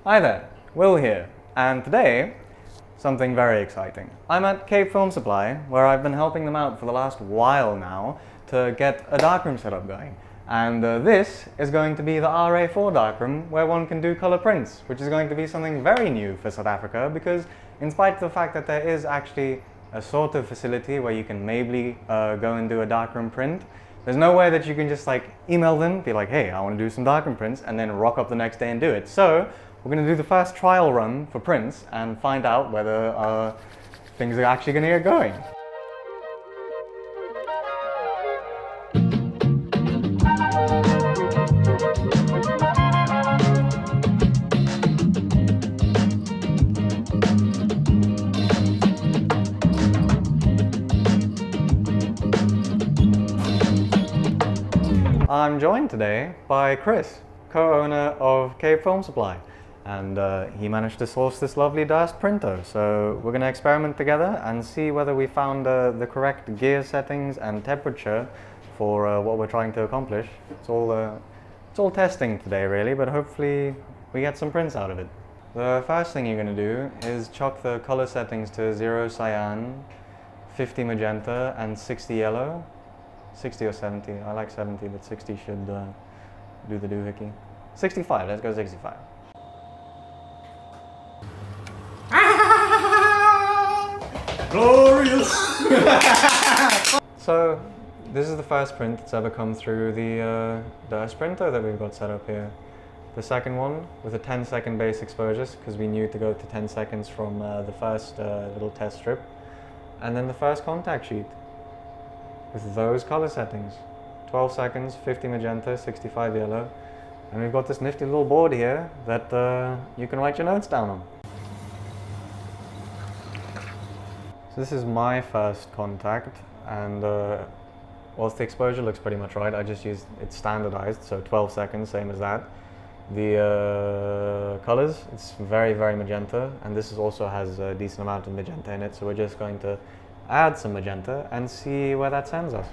Hi there, Will here, and today, something very exciting. I'm at Cape Film Supply, where I've been helping them out for the last while now to get a darkroom setup going. And this is going to be the RA4 darkroom, where one can do color prints, which is going to be something very new for South Africa, because in spite of the fact that there is actually a sort of facility where you can maybe go and do a darkroom print, there's no way that you can just like email them, be like, hey, I want to do some darkroom prints, and then rock up the next day and do it. So we're going to do the first trial run for prints and find out whether things are actually going to get going. I'm joined today by Chris, co-owner of Cape Film Supply, and he managed to source this lovely Durst printer. So we're going to experiment together and see whether we found the correct gear settings and temperature for what we're trying to accomplish. It's all testing today really, but hopefully we get some prints out of it. The first thing you're going to do is chuck the color settings to 0 cyan, 50 magenta and 60 yellow. 60 or 70, I like 70, but 60 should do the doohickey. 65, let's go 65. Glorious! So, this is the first print that's ever come through the Durst printer that we've got set up here. The second one with a 10-second base exposures, because we knew to go to 10 seconds from the first little test strip. And then the first contact sheet with those color settings. 12 seconds, 50 magenta, 65 yellow. And we've got this nifty little board here that you can write your notes down on. So this is my first contact, and whilst the exposure looks pretty much right, I just used, it's standardized, so 12 seconds, same as that. The colors, it's very, very magenta, and this also has a decent amount of magenta in it, so we're just going to add some magenta and see where that sends us.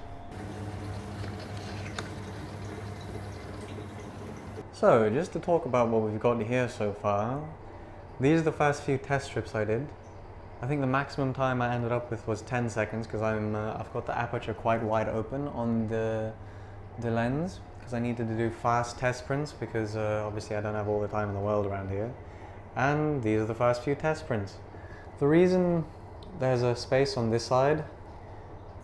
So just to talk about what we've got here so far, these are the first few test strips I did. I think the maximum time I ended up with was 10 seconds because I've got the aperture quite wide open on the lens because I needed to do fast test prints because obviously I don't have all the time in the world around here. And these are the first few test prints. The reason there's a space on this side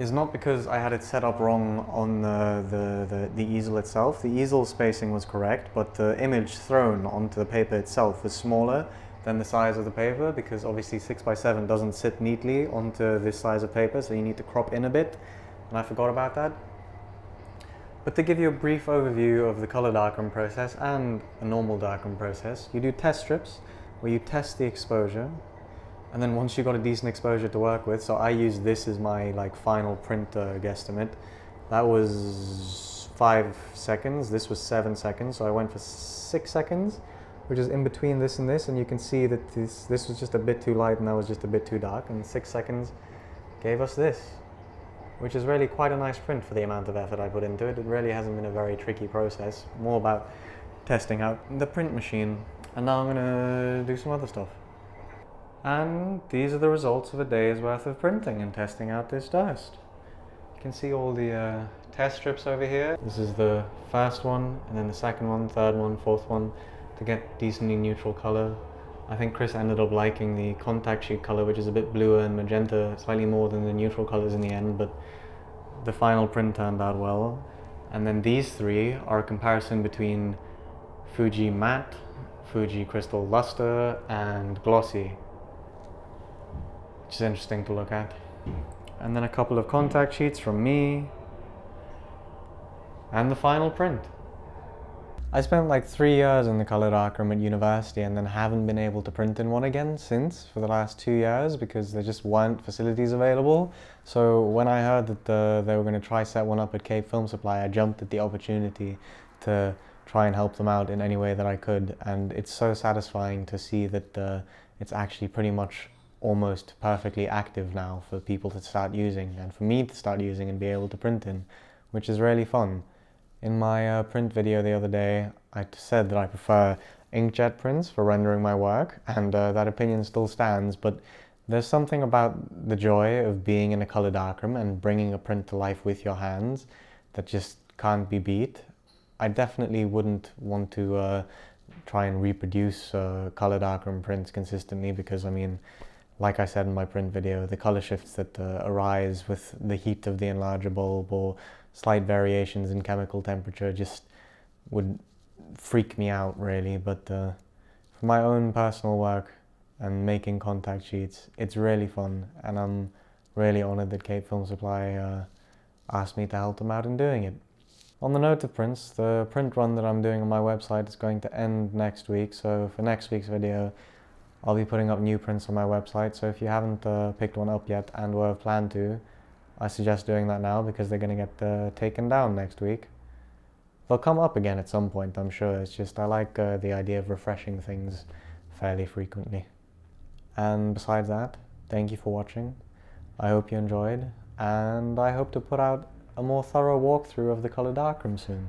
is not because I had it set up wrong on the easel itself. The easel spacing was correct, but the image thrown onto the paper itself was smaller than the size of the paper because obviously 6x7 doesn't sit neatly onto this size of paper, so you need to crop in a bit, and I forgot about that. But to give you a brief overview of the color darkroom process and a normal darkroom process, you do test strips where you test the exposure. And then once you've got a decent exposure to work with, so I use this as my like final print guesstimate. That was 5 seconds, this was 7 seconds, so I went for 6 seconds, which is in between this and this, and you can see that this was just a bit too light and that was just a bit too dark, and 6 seconds gave us this, which is really quite a nice print for the amount of effort I put into it. It really hasn't been a very tricky process, more about testing out the print machine, and now I'm going to do some other stuff. And these are the results of a day's worth of printing and testing out this Durst. You can see all the test strips over here. This is the first one, and then the second one, third one, fourth one, to get decently neutral color. I think Chris ended up liking the contact sheet color, which is a bit bluer and magenta, slightly more than the neutral colors in the end, but the final print turned out well. And then these three are a comparison between Fuji Matte, Fuji Crystal Luster, and Glossy, which is interesting to look at. And then a couple of contact sheets from me, and the final print. I spent like 3 years in the color darkroom at university and then haven't been able to print in one again since for the last 2 years because there just weren't facilities available. So when I heard that they were going to try set one up at Cape Film Supply, I jumped at the opportunity to try and help them out in any way that I could, and it's so satisfying to see that it's actually pretty much almost perfectly active now for people to start using and for me to start using and be able to print in, which is really fun. In my print video the other day, I said that I prefer inkjet prints for rendering my work, and that opinion still stands, but there's something about the joy of being in a color darkroom and bringing a print to life with your hands that just can't be beat. I definitely wouldn't want to try and reproduce color darkroom prints consistently because, I mean, like I said in my print video, the color shifts that arise with the heat of the enlarger bulb or slight variations in chemical temperature just would freak me out, really. But for my own personal work and making contact sheets, it's really fun, and I'm really honored that Cape Film Supply asked me to help them out in doing it. On the note of prints, the print run that I'm doing on my website is going to end next week, so for next week's video I'll be putting up new prints on my website, so if you haven't picked one up yet and or have planned to, I suggest doing that now because they're going to get taken down next week. They'll come up again at some point, I'm sure. It's just I like the idea of refreshing things fairly frequently. And besides that, thank you for watching. I hope you enjoyed, and I hope to put out a more thorough walkthrough of the color darkroom soon.